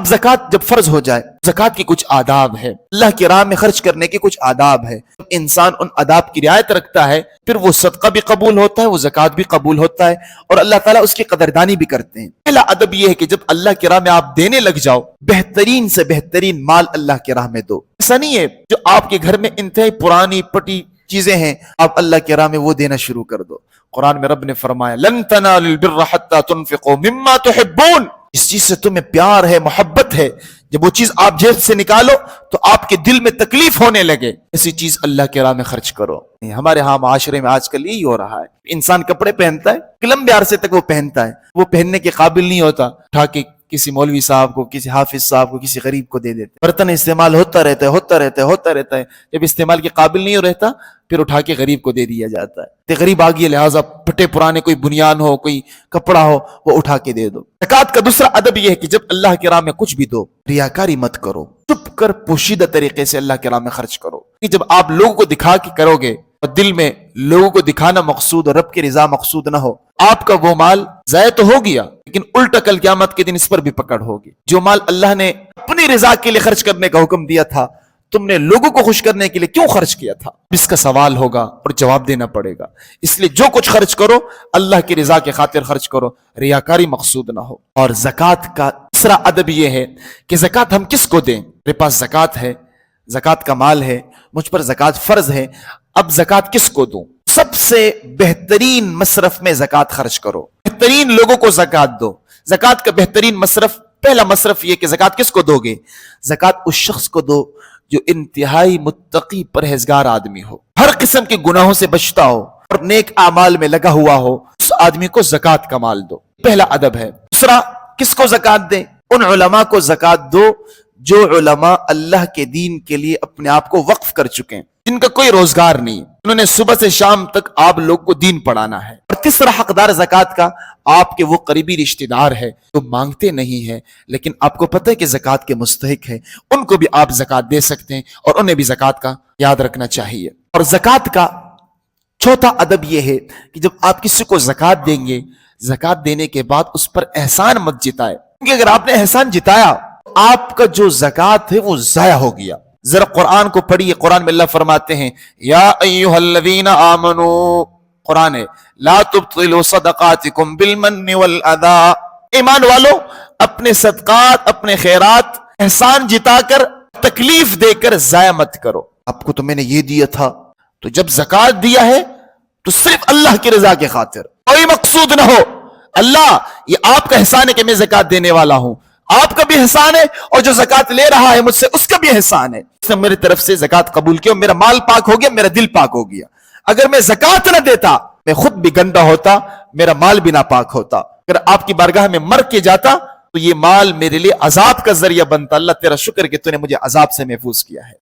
اب زکات جب فرض ہو جائے، زکات کی کچھ آداب ہے، اللہ کی راہ میں خرچ کرنے کے کچھ آداب ہے. جب انسان ان آداب کی رعایت رکھتا ہے پھر وہ صدقہ بھی قبول ہوتا ہے، وہ زکات بھی قبول ہوتا ہے، اور اللہ تعالیٰ اس کی قدردانی بھی کرتے ہیں. پہلا ادب یہ ہے کہ جب اللہ کی راہ میں آپ دینے لگ جاؤ، بہترین سے بہترین مال اللہ کی راہ میں دو. ایسا نہیں ہے جو آپ کے گھر میں انتہائی پرانی پٹی چیزیں ہیں آپ اللہ کی راہ میں وہ دینا شروع کر دو. قرآن میں رب نے فرمایا لن تنالوا البر حتى تنفقوا مما تحبون. اس چیز سے تمہیں پیار ہے، محبت ہے، جب وہ چیز آپ جیب سے نکالو تو آپ کے دل میں تکلیف ہونے لگے، ایسی چیز اللہ کے راہ میں خرچ کرو. ہمارے ہاں معاشرے میں آج کل یہی ہو رہا ہے. انسان کپڑے پہنتا ہے، لمبے عرصے تک وہ پہنتا ہے، وہ پہننے کے قابل نہیں ہوتا، اٹھا کے کسی مولوی صاحب کو، کسی حافظ صاحب کو، کسی غریب کو دے دیتے. برتن استعمال ہوتا رہتا ہے، جب استعمال کے قابل نہیں رہتا پھر اٹھا کے غریب کو دے دیا جاتا ہے. تو غریب آ گیا لہٰذا پھٹے پرانے کوئی بنیان ہو، کوئی کپڑا ہو، وہ اٹھا کے دے دو. زکات کا دوسرا ادب یہ ہے کہ جب اللہ کی راہ میں کچھ بھی دو، ریاکاری مت کرو، چپ کر پوشیدہ طریقے سے اللہ کی راہ میں خرچ کرو. کہ جب آپ لوگوں کو دکھا کے کرو گے اور دل میں لوگوں کو دکھانا مقصود اور رب کی رضا مقصود نہ ہو، آپ کا وہ مال ضائع تو ہو گیا لیکن الٹا کل قیامت کے دن اس پر بھی پکڑ ہوگی. جو مال اللہ نے اپنی رضا کے لیے خرچ کرنے کا حکم دیا تھا، تم نے لوگوں کو خوش کرنے کے لیے کیوں خرچ کیا تھا؟ اس کا سوال ہوگا اور جواب دینا پڑے گا. اس لیے جو کچھ خرچ کرو اللہ کی رضا کے خاطر خرچ کرو، ریاکاری مقصود نہ ہو. اور زکات کا تیسرا ادب یہ ہے کہ زکات ہم کس کو دیں؟ میرے پاس زکات ہے، زکات کا مال ہے، مجھ پر زکات فرض ہے، اب زکات کس کو دوں؟ سب سے بہترین مصرف میں زکات خرچ کرو، بہترین لوگوں کو زکات دو. زکات کا بہترین مصرف، پہلا مصرف یہ کہ زکات کس کو دو گے؟ زکات اس شخص کو دو جو انتہائی متقی پرہیزگار آدمی ہو، ہر قسم کے گناہوں سے بچتا ہو اور نیک اعمال میں لگا ہوا ہو، اس آدمی کو زکات کا مال دو. پہلا ادب ہے. دوسرا، کس کو زکات دیں؟ ان علماء کو زکات دو جو علماء اللہ کے دین کے لیے اپنے آپ کو وقف کر چکے ہیں، جن کا کوئی روزگار نہیں، انہوں نے صبح سے شام تک آپ لوگ کو دین پڑھانا ہے. اور تیسرا حقدار زکات کا آپ کے وہ قریبی رشتہ دار ہے جو مانگتے نہیں ہیں لیکن آپ کو پتہ ہے کہ زکات کے مستحق ہیں، ان کو بھی آپ زکات دے سکتے ہیں اور انہیں بھی زکات کا یاد رکھنا چاہیے. اور زکات کا چوتھا ادب یہ ہے کہ جب آپ کسی کو زکات دیں گے، زکات دینے کے بعد اس پر احسان مت جتائے، کیونکہ اگر آپ نے احسان جتایا آپ کا جو زکات ہے وہ ضائع ہو گیا. ذرا قرآن کو پڑھیے، قرآن میں اللہ فرماتے ہیں یا ایھا الذین آمنوا، قرآن ہے، لا تبطلوا صدقاتکم بالمن والاذی. ایمان والو اپنے صدقات، اپنے خیرات احسان جتا کر، تکلیف دے کر ضائع مت کرو. آپ کو تو میں نے یہ دیا تھا، تو جب زکات دیا ہے تو صرف اللہ کی رضا کے خاطر، کوئی مقصود نہ ہو. اللہ یہ آپ کا احسان ہے کہ میں زکات دینے والا ہوں، آپ کا بھی احسان ہے اور جو زکات لے رہا ہے مجھ سے اس کا بھی احسان ہے. اس نے میری طرف سے زکات قبول کی، میرا مال پاک ہو گیا، میرا دل پاک ہو گیا. اگر میں زکات نہ دیتا میں خود بھی گندا ہوتا، میرا مال بھی ناپاک ہوتا. اگر آپ کی بارگاہ میں مر کے جاتا تو یہ مال میرے لیے عذاب کا ذریعہ بنتا. اللہ تیرا شکر کہ تو نے مجھے عذاب سے محفوظ کیا ہے.